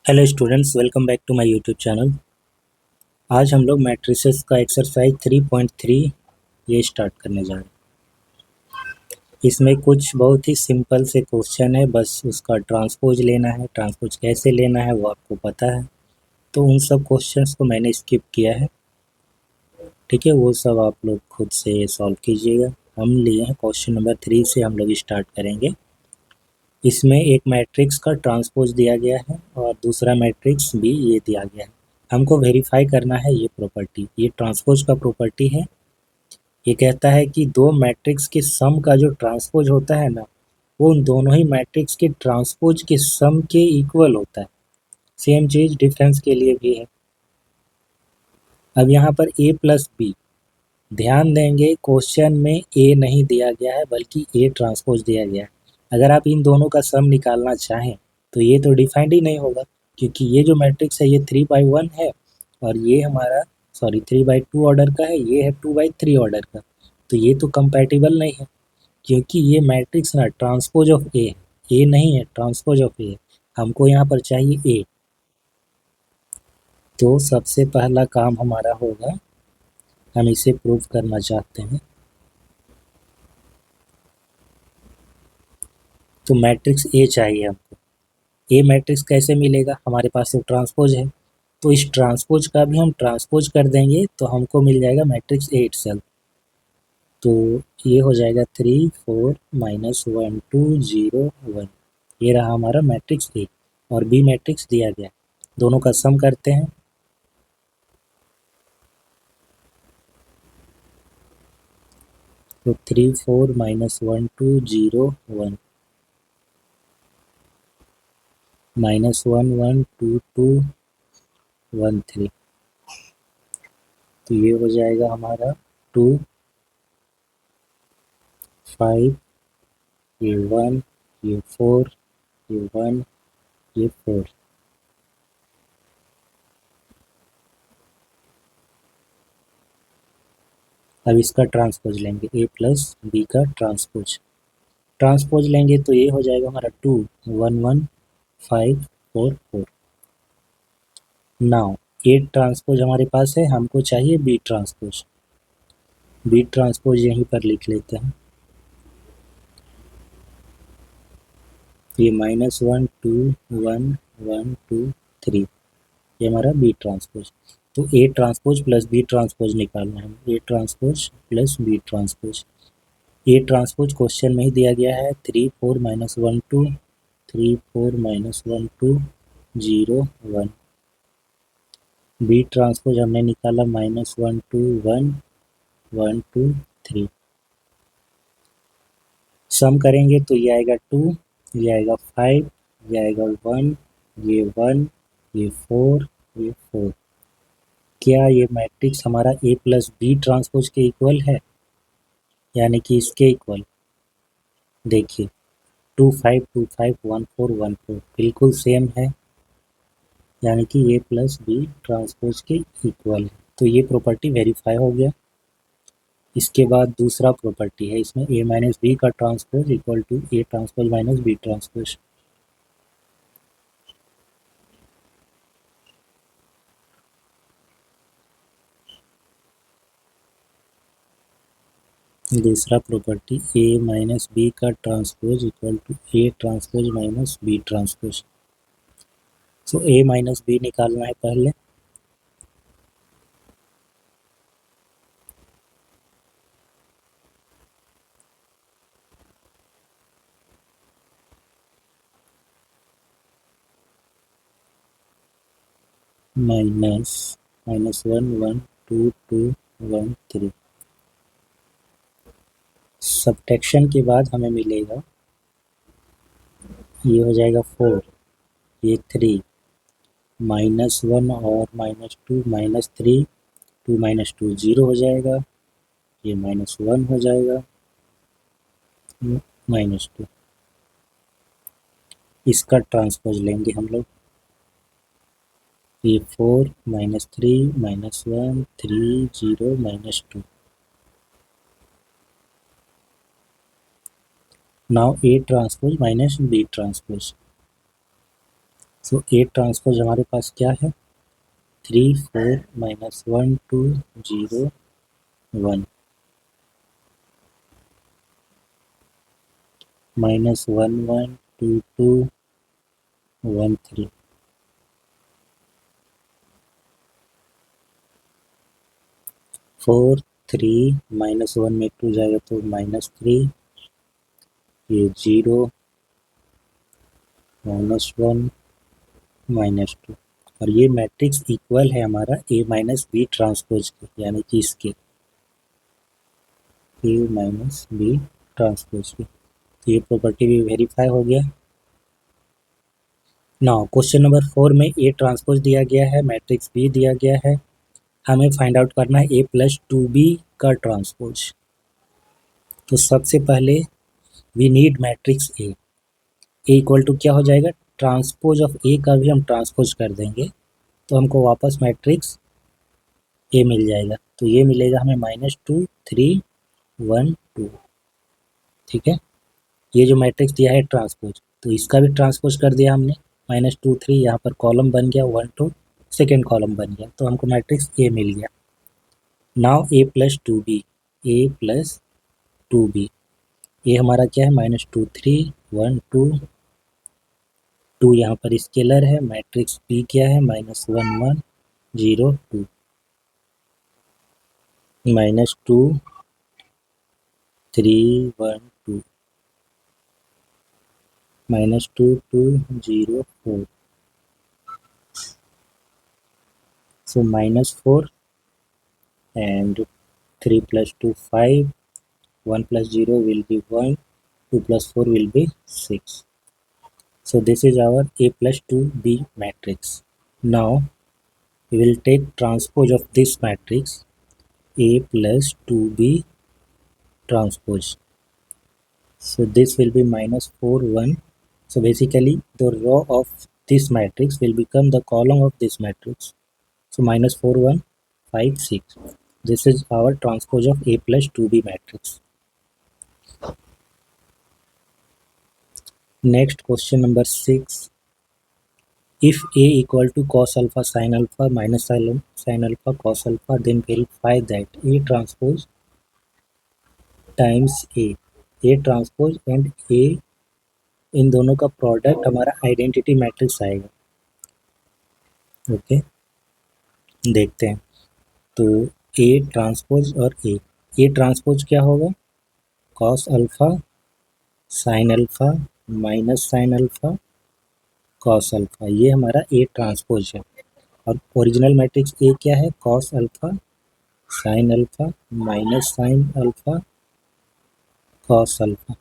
Hello students, welcome back to my YouTube channel. आज हम लोग मैट्रिसेस का एक्सरसाइज 3.3 ये स्टार्ट करने जा रहे हैं। इसमें कुछ बहुत ही सिंपल से क्वेश्चन है, बस उसका ट्रांसपोज लेना है। ट्रांसपोज कैसे लेना है वो आपको पता है, तो उन सब क्वेश्चंस को मैंने स्किप किया है। ठीक है, वो सब आप लोग खुद से सॉल्व कीजिएगा। हम लिए हैं क्वेश्चन नंबर 3 से हम लोग स्टार्ट करेंगे। इसमें एक मैट्रिक्स का ट्रांसपोज दिया गया है और दूसरा मैट्रिक्स भी ये दिया गया है। हमको वेरीफाई करना है ये प्रॉपर्टी, ये ट्रांसपोज का प्रॉपर्टी है। ये कहता है कि दो मैट्रिक्स के सम का जो ट्रांसपोज होता है ना, वो उन दोनों ही मैट्रिक्स के ट्रांसपोज के सम के इक्वल होता है। सेम चीज़ डिफरेंस के लिए भी है। अब यहाँ पर a प्लस बी, ध्यान देंगे क्वेश्चन में a नहीं दिया गया है बल्कि a ट्रांसपोज दिया गया है। अगर आप इन दोनों का सम निकालना चाहें तो ये तो डिफाइंड ही नहीं होगा, क्योंकि ये जो मैट्रिक्स है ये 3/1 है और ये हमारा 3/2 ऑर्डर का है, ये है 2/3 ऑर्डर का। तो ये तो कंपैटिबल नहीं है, क्योंकि ये मैट्रिक्स ना ट्रांसपोज ऑफ ए है, ए नहीं है, ट्रांसपोज ऑफ ए है। हमको यहाँ पर चाहिए ए। तो सबसे पहला काम हमारा होगा, हम इसे प्रूव करना चाहते हैं। तो मैट्रिक्स ए चाहिए हमको। ए मैट्रिक्स कैसे मिलेगा, हमारे पास तो ट्रांसपोज है, तो इस ट्रांसपोज का भी हम ट्रांसपोज कर देंगे तो हमको मिल जाएगा मैट्रिक्स ए इटसेल्फ। तो ये हो जाएगा 3 4 -1 2 0 1। ये रहा हमारा मैट्रिक्स ए और बी मैट्रिक्स दिया गया। दोनों का सम करते हैं। तो 3 4 -1 2 0 1 -1 1 2 2 1 3। तो ये हो जाएगा हमारा 2 5, ये 1, ये 4, ये 1, ये 4। अब इसका ट्रांसपोज लेंगे, ए प्लस बी का ट्रांसपोज। ट्रांसपोज लेंगे तो ये हो जाएगा हमारा 2 1 1 5 4 4। नाउ ए ट्रांसपोज हमारे पास है, हमको चाहिए बी ट्रांसपोज। बी ट्रांसपोज यहीं पर लिख लेते हैं। ये -1 2 1 1 2 3, ये हमारा बी ट्रांसपोज। तो A transpose plus B transpose निकालना है। A transpose plus B transpose. A transpose question में ही दिया गया है, 3 4 -1 2 3 4 -1 2 0 1। बी ट्रांसपोज हमने निकाला -1 2 1 1 2 3। सम करेंगे तो ये आएगा 2, ये आएगा 5, ये आएगा 1, ये 1, ये 4, ये 4। क्या ये मैट्रिक्स हमारा ए प्लस बी ट्रांसपोज के इक्वल है, यानी कि इसके इक्वल? देखिए 2 5 2 5 1 4 1 4 बिल्कुल सेम है, यानी कि ए प्लस बी ट्रांसपोज के इक्वल है। तो ये प्रॉपर्टी वेरीफाई हो गया। इसके बाद दूसरा प्रॉपर्टी है इसमें, ए माइनस बी का transpose equal to A transpose minus B transpose. दूसरा प्रॉपर्टी, ए माइनस बी का transpose equal to A transpose minus B transpose. So A minus B निकालना है पहले। -1 1 2 2 1 3। सब्ट्रैक्शन के बाद हमें मिलेगा, ये हो जाएगा 4, ये 3, -1 और -2 -3, 2 -2 0 हो जाएगा, ये -1 हो जाएगा, -2। इसका ट्रांसपोज लेंगे हम लोग, ये 4 -3 -1 3 0 -2। Now A transpose minus B transpose. So A transpose हमारे पास क्या है, 3 4 -1 2 0 1 -1 1 2 2 1 3। 4 3 -1 में 2 जाएगा तो -3, ये 0 -1 -2, और ये मैट्रिक्स इक्वल है हमारा A माइनस बी ट्रांसपोज के, यानी कि इसके A माइनस बी ट्रांसपोज के। तो ये प्रॉपर्टी भी वेरीफाई हो गया। नाउ क्वेश्चन नंबर 4 में A ट्रांसपोज दिया गया है, मैट्रिक्स B दिया गया है, हमें फाइंड आउट करना है A प्लस 2B का ट्रांसपोज। तो सबसे पहले we need matrix A equal to क्या हो जाएगा, ट्रांसपोज ऑफ A का भी हम ट्रांसपोज कर देंगे तो हमको वापस मैट्रिक्स A मिल जाएगा। तो ये मिलेगा हमें -2 3 1 2। ठीक है, ये जो मैट्रिक्स दिया है ट्रांसपोज, तो इसका भी ट्रांसपोज कर दिया हमने, -2 3, यहाँ पर कॉलम बन गया 1 2, सेकेंड कॉलम बन गया, तो हमको मैट्रिक्स ए मिल गया। Now A plus 2B, A plus 2B, ये हमारा क्या है -2 3 1 2 2, यहाँ पर स्केलर है, मैट्रिक्स B क्या है -1 1 0 2 -2 3 1 2 -2 2 0 4। So -4 and 3 plus 2 5, 1 plus 0 will be 1, 2 plus 4 will be 6. So this is our A plus 2B matrix. Now we will take transpose of this matrix A plus 2B transpose. So this will be -4 1. So basically the row of this matrix will become the column of this matrix. So -4 1 5 6. This is our transpose of A plus 2B matrix. Next, question number 6. If A equal to cos alpha sin alpha minus sin alpha cos alpha, then verify that A transpose times A transpose and A, इन दोनों का product हमारा identity matrix आएगा। Okay, देखते हैं। तो A transpose और A transpose क्या होगा, cos alpha sin alpha minus sin alpha cos alpha, ये हमारा A ट्रांसपोज है। और ओरिजिनल मैट्रिक्स A क्या है, cos alpha sin alpha minus sin alpha cos alpha.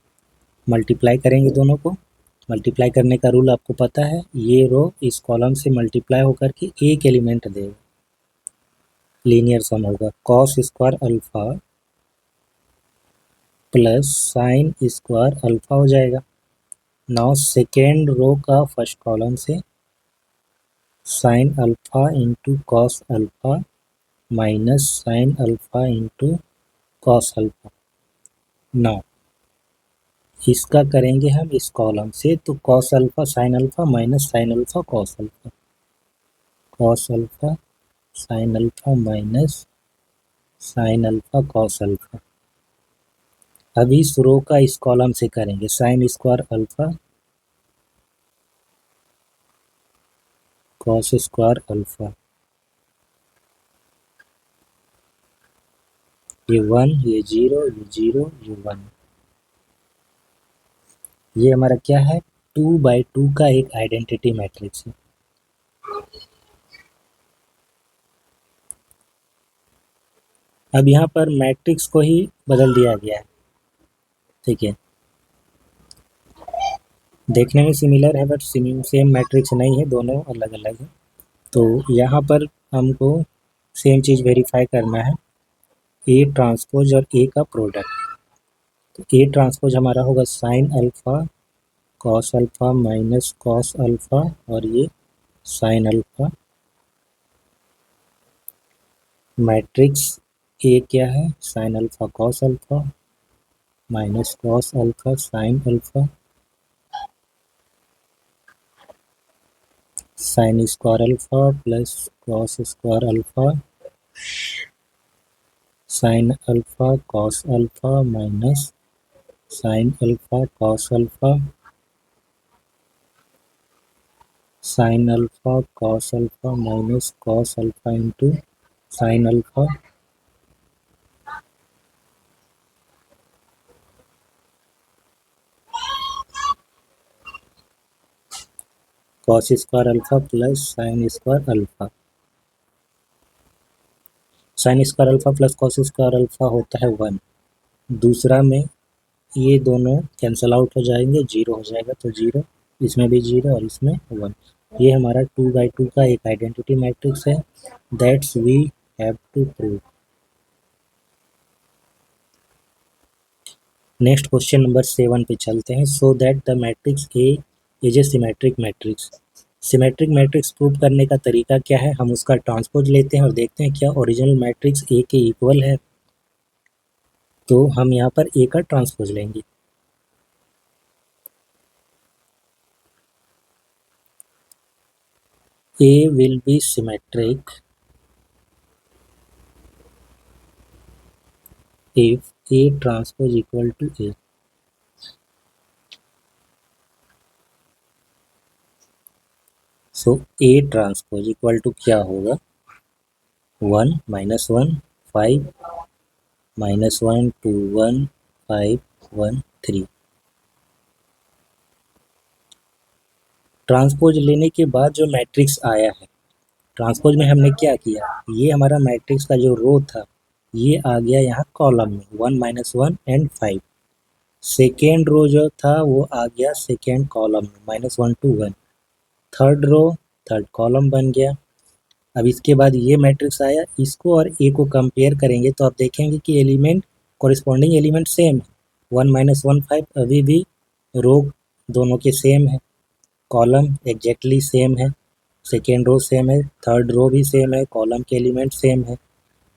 Multiply करेंगे दोनों को, मल्टीप्लाई करने का रूल आपको पता है, ये रो इस कॉलम से मल्टीप्लाई होकर के एक एलिमेंट देगा, लीनियर सम होगा। cos square alpha plus sine square alpha हो जाएगा। नाउ सेकेंड रो का फर्स्ट कॉलम से sine alpha into cos alpha minus sine alpha into cos alpha. Now इसका करेंगे हम इस कॉलम से, तो cos alpha sine alpha minus sine alpha cos alpha, cos alpha sine alpha minus sine alpha cos alpha. अब इस रो का इस कॉलम से करेंगे, sine square alpha cos square alpha, ये 1 ये 0 ये 0 ये 1। ये हमारा क्या है, 2/2 का एक आइडेंटिटी मैट्रिक्स है। अब यहाँ पर मैट्रिक्स को ही बदल दिया गया है। ठीक है, देखने में सिमिलर है बट सेम मैट्रिक्स नहीं है, दोनों अलग अलग है। तो यहाँ पर हमको सेम चीज़ वेरीफाई करना है, ए ट्रांसपोज और ए का प्रोडक्ट। तो ए ट्रांसपोज हमारा होगा sine alpha cos alpha minus cos alpha और ये साइन अल्फा। मैट्रिक्स ए क्या है, sine alpha cos alpha minus cos alpha sine alpha. Sine square alpha plus cos square alpha sine alpha cos alpha minus sine alpha cos alpha sine alpha cos alpha minus cos alpha into sine alpha cos square alpha plus sine square alpha. Sine square alpha plus cos square alpha होता है 1। दूसरा में ये दोनों cancel out हो जाएंगे, zero हो जाएगा, तो जीरो, इसमें भी जीरो और इसमें 1। ये हमारा 2/2 का एक आइडेंटिटी मैट्रिक्स है that's we have to prove. Next question number 7 पे चलते हैं। So that the matrix A is a symmetric matrix. Symmetric matrix prove करने का तरीका क्या है? हम उसका ट्रांसपोज लेते हैं और देखते हैं क्या ओरिजिनल मैट्रिक्स ए के इक्वल है। तो हम यहाँ पर ए का ट्रांसपोज लेंगे। A will be symmetric if A transpose equal to A. So A transpose equal to क्या होगा? 1 minus 1 5 minus 1 2 1 5 1 3। ट्रांसपोज लेने के बाद जो मैट्रिक्स आया है, ट्रांसपोज में हमने क्या किया, ये हमारा मैट्रिक्स का जो रो था ये आ गया यहाँ कॉलम में 1 minus 1 and 5। सेकेंड रो जो था वो आ गया सेकेंड कॉलम में -1 to 1। Third row third column बन गया। अब इसके बाद ये मैट्रिक्स आया, इसको और ए को कंपेयर करेंगे तो आप देखेंगे कि एलिमेंट कॉरिस्पॉन्डिंग एलिमेंट सेम है। 1 minus 1 5 अभी भी रो दोनों के सेम है, कॉलम एग्जैक्टली सेम है, सेकेंड रो सेम है, थर्ड रो भी सेम है, कॉलम के एलिमेंट सेम है,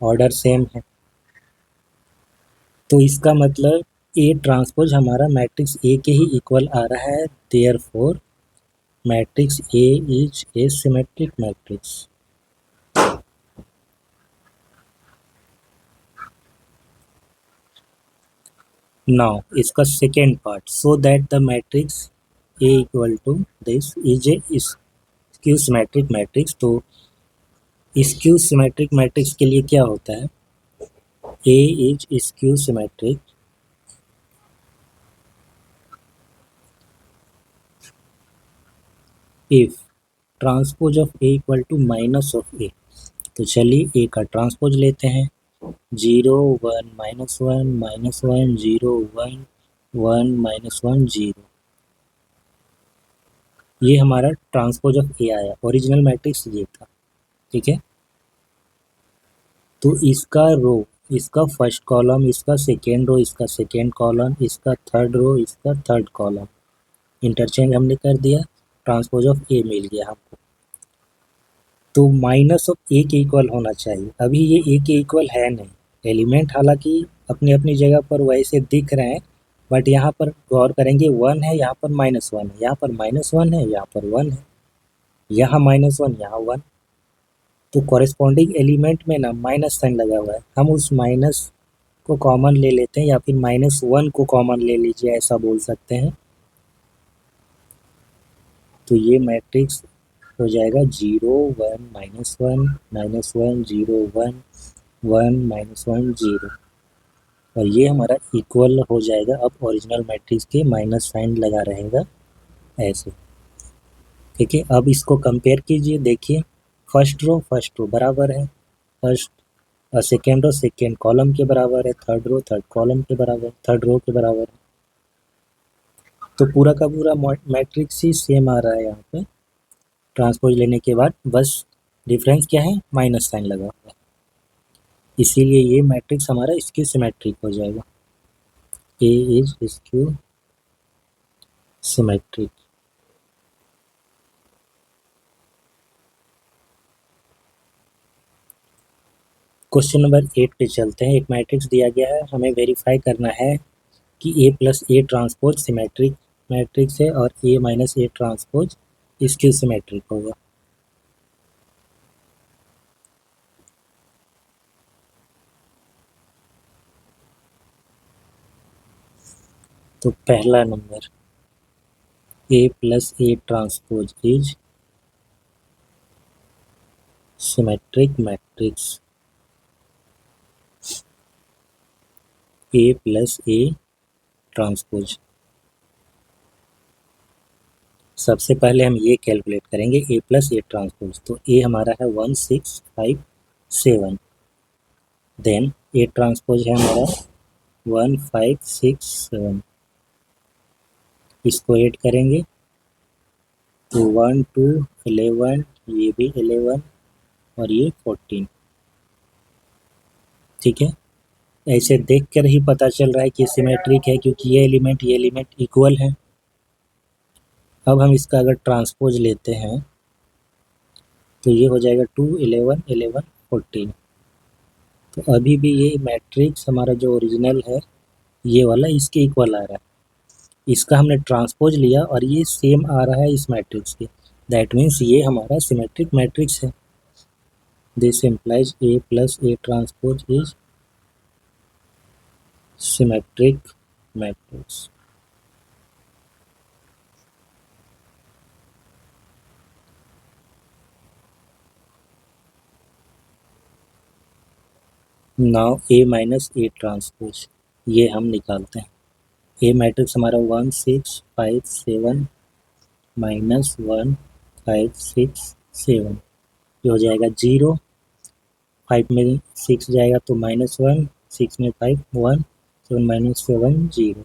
ऑर्डर सेम है। तो इसका मतलब ए ट्रांसपोज हमारा मैट्रिक्स ए के ही इक्वल आ रहा है, therefore matrix A is a symmetric matrix. Now इसका second part, so that the matrix A equal to this is a skew symmetric matrix. तो स्क्यू सिमेट्रिक मैट्रिक्स के लिए क्या होता है, A is skew symmetric if transpose of A equal to minus of A. तो चलिए ए का transpose लेते हैं, 0 1 -1 -1 0 1 1 -1 0। ये हमारा ट्रांसपोज ऑफ ए आया, ओरिजिनल मैट्रिक्स ये था, ठीक है। तो इसका रो, इसका फर्स्ट कॉलम, इसका सेकेंड रो, इसका सेकेंड कॉलम, इसका थर्ड रो, इसका थर्ड कॉलम इंटरचेंज हमने कर दिया, ट्रांसपोज ऑफ ए मिल गया हमको। तो माइनस ऑफ ए के इक्वल होना चाहिए, अभी ये ए के इक्वल है नहीं। एलिमेंट हालांकि अपनी अपनी जगह पर वैसे दिख रहे हैं, बट यहाँ पर गौर करेंगे 1 है, यहाँ पर -1 है, यहाँ पर -1 है, यहाँ पर 1 है, यहाँ -1 यहाँ 1। तो कॉरेस्पॉन्डिंग एलिमेंट में ना माइनस साइन लगा हुआ है, हम उस माइनस को कॉमन ले लेते हैं, या फिर -1 को कॉमन ले लीजिए, ऐसा बोल सकते हैं। तो ये मैट्रिक्स हो जाएगा 0 1 -1 -1 0 1 1 -1 0, और ये हमारा इक्वल हो जाएगा। अब ओरिजिनल मैट्रिक्स के माइनस साइन लगा रहेगा ऐसे, ठीक है। अब इसको कंपेयर कीजिए, देखिए फर्स्ट रो बराबर है, first second row second column के बराबर है, थर्ड रो थर्ड कॉलम के बराबर, थर्ड रो के बराबर है। तो पूरा का पूरा मैट्रिक्स ही सेम आ रहा है यहाँ पे ट्रांसपोज लेने के बाद, बस डिफरेंस क्या है, माइनस साइन लगा हुआ है, इसीलिए ये मैट्रिक्स हमारा स्क्यू सिमेट्रिक हो जाएगा। A is skew symmetric. Question number 8 पे चलते हैं। एक मैट्रिक्स दिया गया है, हमें वेरीफाई करना है कि A plus A transpose symmetric matrix है और A minus A transpose skew symmetric होगा। तो पहला number A plus A transpose is symmetric matrix. A plus A transpose. सबसे पहले हम ये कैलकुलेट करेंगे A प्लस ए ट्रांसपोज। तो A हमारा है 1657, देन A ट्रांसपोज है हमारा 1567। इसको ऐड करेंगे तो 1 2 11, ये भी 11 और ये 14। ठीक है, ऐसे देख कर ही पता चल रहा है कि सिमेट्रिक है, क्योंकि ये एलिमेंट इक्वल है। अब हम इसका अगर ट्रांसपोज लेते हैं तो ये हो जाएगा 2 11 11 14। तो अभी भी ये मैट्रिक्स हमारा जो ओरिजिनल है ये वाला इसके इक्वल आ रहा है। इसका हमने ट्रांसपोज लिया और ये सेम आ रहा है इस मैट्रिक्स के। दैट मीन्स ये हमारा सिमेट्रिक मैट्रिक्स है। This implies A plus A transpose is symmetric matrix. Now A minus A transpose ये हम निकालते हैं। ए मैट्रिक्स हमारा 1657 माइनस 1567, ये हो जाएगा 0। 5 में 6 जाएगा तो -1, 6 में 5 1, 7 माइनस 7 0।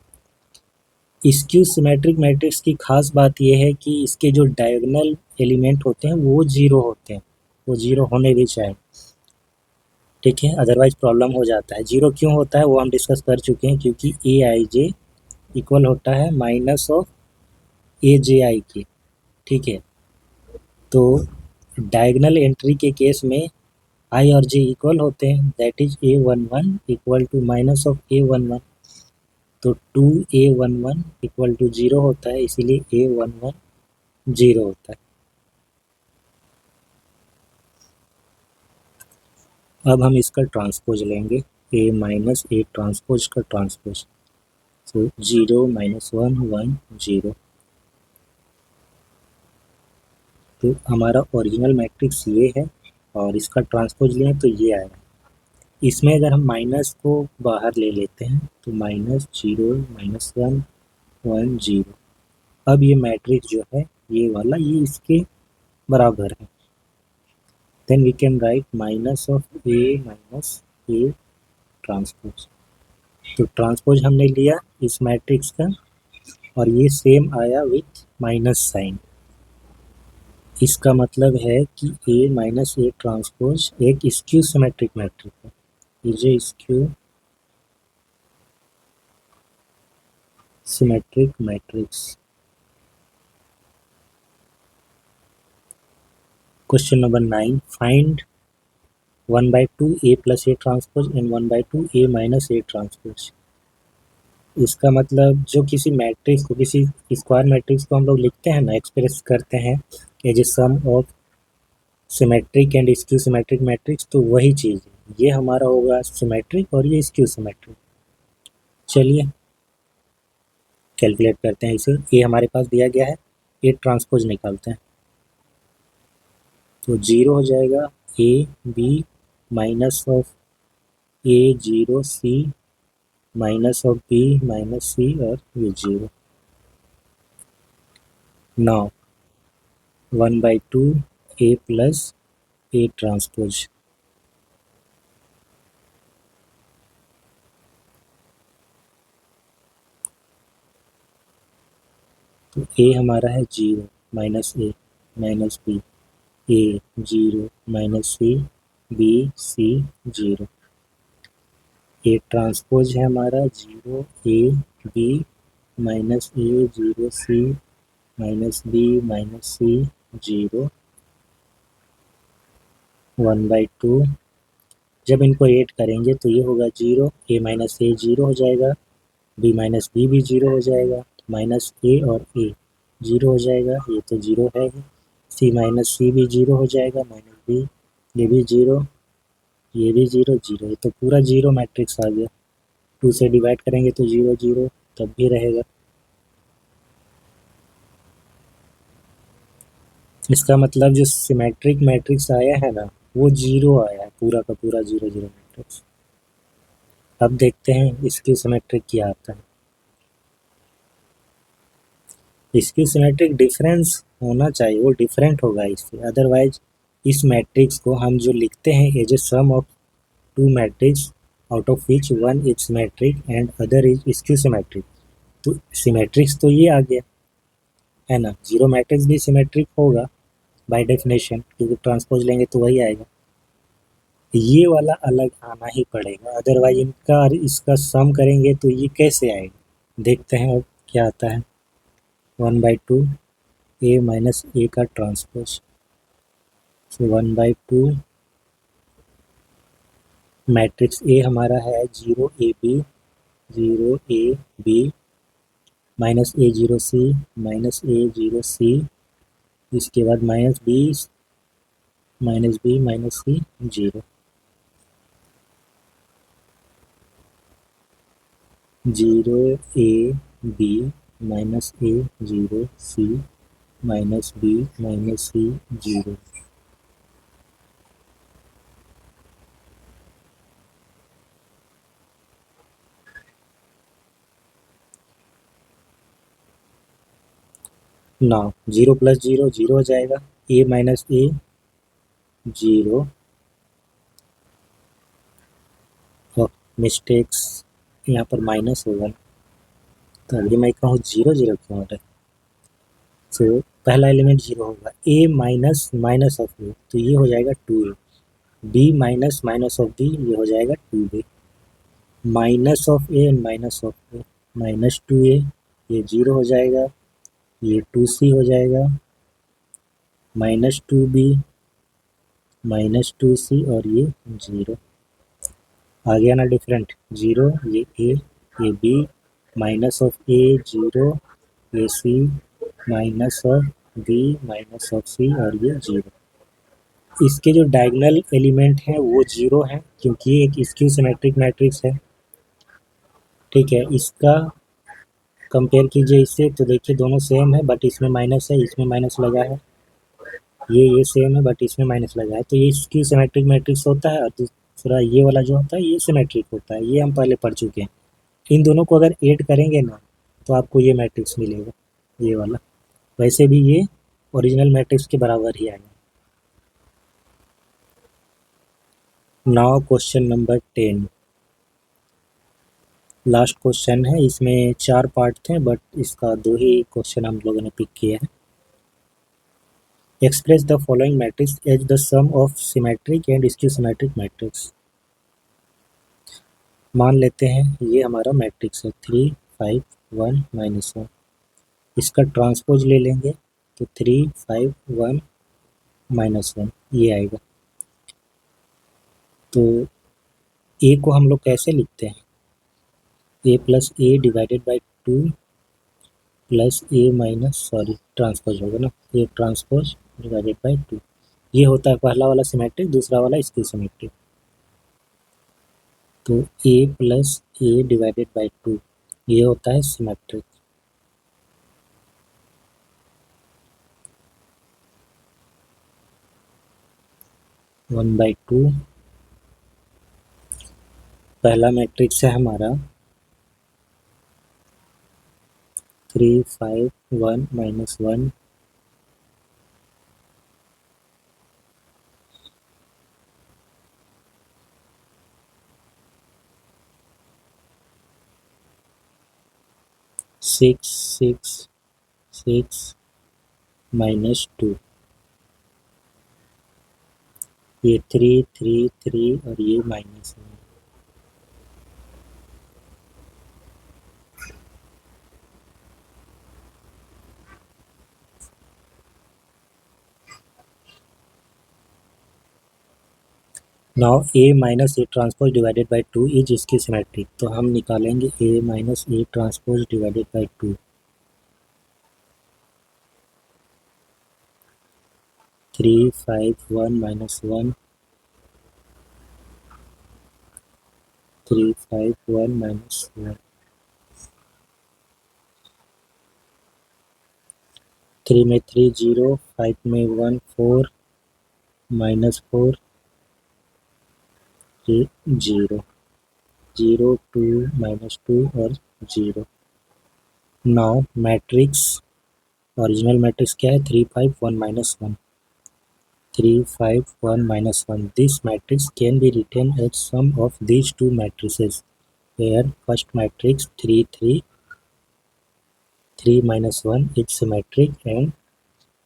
इसकी सिमेट्रिक मैट्रिक्स की खास बात यह है कि इसके जो डायगोनल एलिमेंट होते हैं वो 0 होते हैं, वो 0 होने भी चाहिए। ठीक है, अदरवाइज प्रॉब्लम हो जाता है। 0 क्यों होता है वो हम डिस्कस कर चुके हैं, क्योंकि AIJ इक्वल होता है माइनस ऑफ AJI के। ठीक है, तो डायगोनल एंट्री के केस में I और J इक्वल होते हैं, that is A11 equal to minus of A11। तो 2A11 इक्वल टू 0 होता है, इसीलिए A11 0 होता है। अब हम इसका ट्रांसपोज लेंगे, A माइनस A ट्रांसपोज का ट्रांसपोज। तो 0 माइनस 1 1 0। तो हमारा ओरिजिनल मैट्रिक्स ये है और इसका ट्रांसपोज लें तो ये आएगा। इसमें अगर हम माइनस को बाहर ले लेते हैं तो -0 -1 1 0। अब ये मैट्रिक्स जो है ये वाला ये इसके बराबर है। Then we can write minus of A minus A transpose. तो ट्रांसपोज हमने लिया इस मैट्रिक्स का और ये सेम आया विथ माइनस साइन। इसका मतलब है कि A माइनस A ट्रांसपोज एक स्क्यू सिमेट्रिक मैट्रिक्स है। ये skew symmetric matrix. Question number 9, find 1/2 A plus A transpose and 1/2 A minus A transpose. इसका मतलब जो किसी मैट्रिक्स को, किसी स्क्वायर मैट्रिक्स को हम लोग लिखते हैं ना, एक्सप्रेस करते हैं as a sum of symmetric and skew symmetric matrix, तो वही चीज़ है। ये हमारा होगा सिमेट्रिक और ये स्क्यू सिमेट्रिक। चलिए कैलकुलेट करते हैं इसे। ए हमारे पास दिया गया है, ए ट्रांसपोज निकालते हैं। तो 0 हो जाएगा AB minus of A0C minus of B minus C और ये 0। Now 1/2 A plus A transpose. तो A हमारा है 0 minus A minus B, A 0 minus C B C 0। A transpose है हमारा 0 A B minus A 0 C minus B minus C 0 1/2। जब इनको add करेंगे तो ये होगा 0, A माइनस A 0 हो जाएगा, B माइनस B भी 0 हो जाएगा, माइनस A और A 0 हो जाएगा, ये तो 0 है ही। C माइनस C भी 0 हो जाएगा, माइनस B ये भी 0, ये भी 0 0, ये तो पूरा 0 मैट्रिक्स आ गया। 2 से डिवाइड करेंगे तो 0 0, तब भी रहेगा। इसका मतलब जो सिमेट्रिक मैट्रिक्स आया है ना, वो जीरो आया है, पूरा का पूरा जीरो जीरो मैट्रिक्स। अब देखते हैं इसकी सिमेट्रिक क्या आता है। इसकी सिमेट्रिक डिफरेंस होना चाहिए, वो डिफरेंट होगा इससे, अदरवाइज इस मैट्रिक्स को हम जो लिखते हैं as a sum of two matrix out of which one is symmetric and other is skew symmetric. तो सिमेट्रिक्स तो ये आ गया है ना, जीरो मैट्रिक्स भी सिमेट्रिक होगा बाय डेफिनेशन, क्योंकि ट्रांसपोज लेंगे तो वही आएगा। ये वाला अलग आना ही पड़ेगा, अदरवाइज इनका और इसका सम करेंगे तो ये कैसे आएगा। देखते हैं अब क्या आता है। 1/2 ए माइनस ए का ट्रांसपोज, सो 1/2 मैट्रिक्स ए हमारा है 0 AB 0 AB minus A 0 C minus A 0 C, इसके बाद minus B minus C 0 0 AB minus A 0 C minus B minus C 0। ना 0 प्लस 0 0 हो जाएगा, A माइनस A 0, और मिस्टेक्स यहाँ पर माइनस होगा, तो अभी मैं कहूँ 0 0 क्यों हो रहा है। तो पहला एलिमेंट 0 होगा, A minus minus of A, तो ये हो जाएगा 2A, B minus minus of B, ये हो जाएगा 2B, minus of A and minus of A minus 2A, ये 0 हो जाएगा, ये 2C हो जाएगा, माइनस 2B माइनस 2C, और ये 0 आ गया ना डिफरेंट। 0 ये B माइनस ऑफ A 0, ये C minus of B minus of C, और ये 0। इसके जो डायगोनल एलिमेंट हैं वो 0 हैं, क्योंकि ये एक स्क्यू सिमेट्रिक मैट्रिक्स है। ठीक है, इसका कंपेयर कीजिए इससे, तो देखिए दोनों सेम है, बट इसमें माइनस है, इसमें माइनस लगा है। ये सेम है, बट इसमें माइनस लगा है, तो ये स्क्यू सिमेट्रिक मैट्रिक्स होता है। और दूसरा ये वाला जो होता है ये सिमेट्रिक होता है, ये हम पहले पढ़ चुके हैं। इन दोनों को अगर ऐड करेंगे ना, तो आपको ये मैट्रिक्स मिलेगा, ये वाला। वैसे भी ये ओरिजिनल मैट्रिक्स के बराबर ही आएगा। Now question number 10, last question है। इसमें 4 पार्ट थे, बट इसका 2 ही क्वेश्चन हम लोगों ने पिक किया है। Express the following matrix as the sum of symmetric and skew symmetric matrix. मान लेते हैं ये हमारा मैट्रिक्स है 3 5 1 -1, इसका ट्रांसपोज ले लेंगे तो 3 5 1 -1 ये आएगा। तो ए को हम लोग कैसे लिखते हैं, A plus A divided by 2 plus A minus, sorry transpose होगा ना, ए ट्रांसपोज डिवाइडेड बाई 2, ये होता है पहला वाला सिमेट्रिक, दूसरा वाला स्क्यू सिमेट्रिक। तो ए प्लस ए डिवाइडेड बाई 2 ये होता है सिमेट्रिक। वन बाई टू पहला मैट्रिक्स है हमारा 3 5 1 -1, 6 6 6 -2, ये 3 3 3 और ये -1। Now A minus A transpose divided by 2 is इसकी सिमेट्रिक, तो हम निकालेंगे A minus A transpose divided by 2, 3 5 1 -1, 3 5 1 -1, 3 में 3 0, 5 में 1 4, -4 ये 0, 0 2 -2 और 0। नाउ मैट्रिक्स, ओरिजिनल मैट्रिक्स क्या है? 3 5 1 -1, 3 5 1 -1। This matrix can be written as sum of these two matrices where first matrix 3 3 3 -1 is symmetric and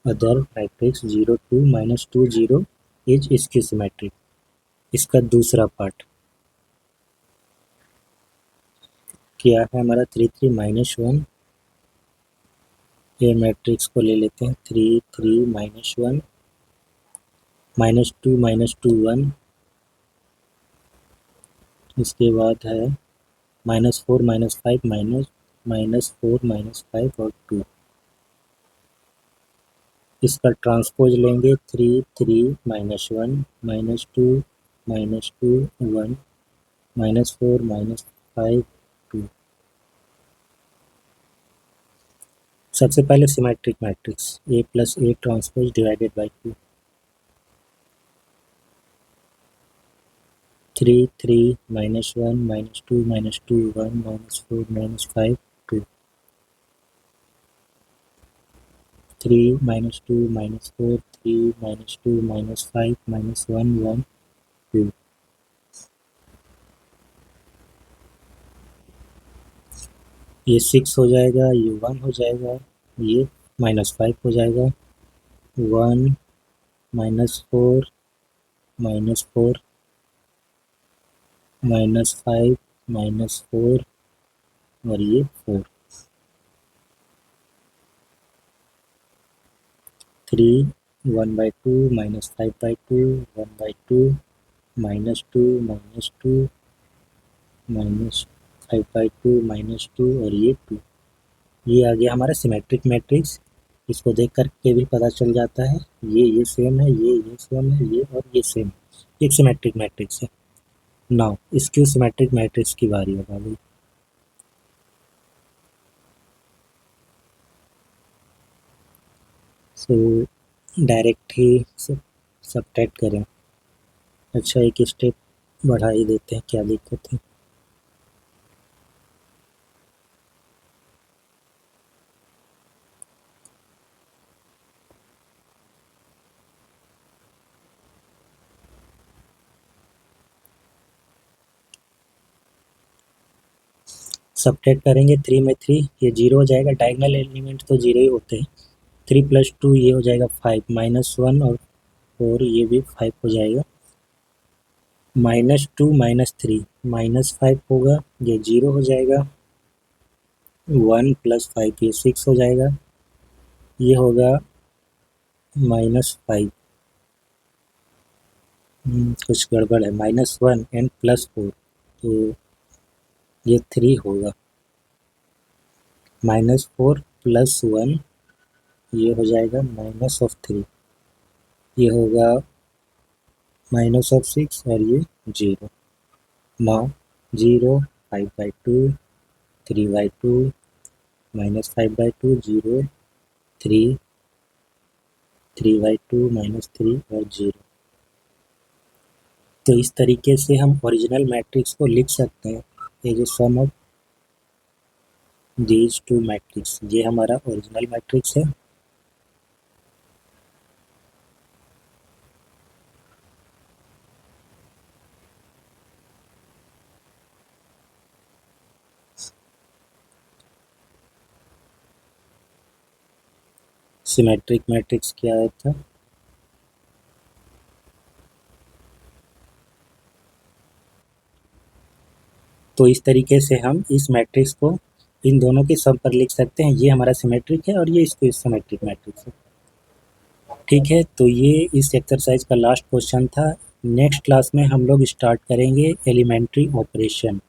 other matrix 0 2 -2 0 is skew symmetric। इसका दूसरा part क्या है हमारा? 3 3 -1, ये मैट्रिक्स को ले लेते हैं 3 3 -1, -2 -2 1, इसके बाद है -4 -5 -4 -5 और 2। इसका ट्रांसपोज लेंगे 3 3 -1 -2 -2 1 -4 -5 2। सबसे पहले symmetric matrix A + A transpose divided by 2, 3 3 -1 -2 -2 1 -4 -5 2, 3 -2 -4 3 -2 -5 -1 1 2। ये 6 हो जाएगा, ये 1 हो जाएगा, ये -5 हो जाएगा, 1 -4 -4 -5 -4 और ये 4। 3 1/2 -5/2 1/2 -2 -2 -5/2 -2 और ये 2। ये आ गया हमारा सिमेट्रिक मैट्रिक्स। इसको देख कर के भी पता चल जाता है ये सेम है, ये सेम है, ये और ये सेम, एक सिमेट्रिक मैट्रिक्स है। नाउ स्क्यू सिमेट्रिक मैट्रिक्स की बारी होगा भाई। सो डायरेक्ट ही सब्ट्रैक्ट करें। अच्छा एक स्टेप बढ़ा ही देते हैं, क्या दिक्कत है। सब्ट्रैक्ट करेंगे 3 में 3, ये 0 हो जाएगा, डायगोनल एलिमेंट तो 0 ही होते हैं। 3 + 2 ये हो जाएगा 5, -1 और 4 ये भी 5 हो जाएगा। -2 -3 -5 होगा, ये 0 हो जाएगा। 1 + 5 ये 6 हो जाएगा, ये होगा -5। कुछ गड़बड़ है, -1 एंड +4 तो ये 3 होगा। -4 + 1 ये हो जाएगा -3, ये होगा -6 और ये 0। नाउ 0 5/2 3/2 -5/2 0 3 3/2 -3 और 0। तो इस तरीके से हम ओरिजिनल मैट्रिक्स को लिख सकते हैं। ये जो सम ऑफ दीज टू मैट्रिक्स, ये हमारा ओरिजिनल मैट्रिक्स है। सिमेट्रिक मैट्रिक्स क्या था? तो इस तरीके से हम इस मैट्रिक्स को इन दोनों के सम पर लिख सकते हैं। ये हमारा सिमेट्रिक है और ये इसको सिमेट्रिक मैट्रिक्स है। ठीक है, तो ये इस एक्सरसाइज का लास्ट क्वेश्चन था। नेक्स्ट क्लास में हम लोग स्टार्ट करेंगे एलिमेंट्री ऑपरेशन।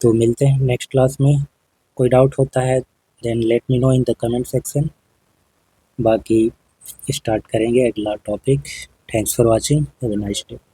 तो मिलते हैं नेक्स्ट क्लास में। कोई डाउट होता है then let me know in the comment section. बाकी स्टार्ट करेंगे अगला topic. Thanks for watching, have a nice day.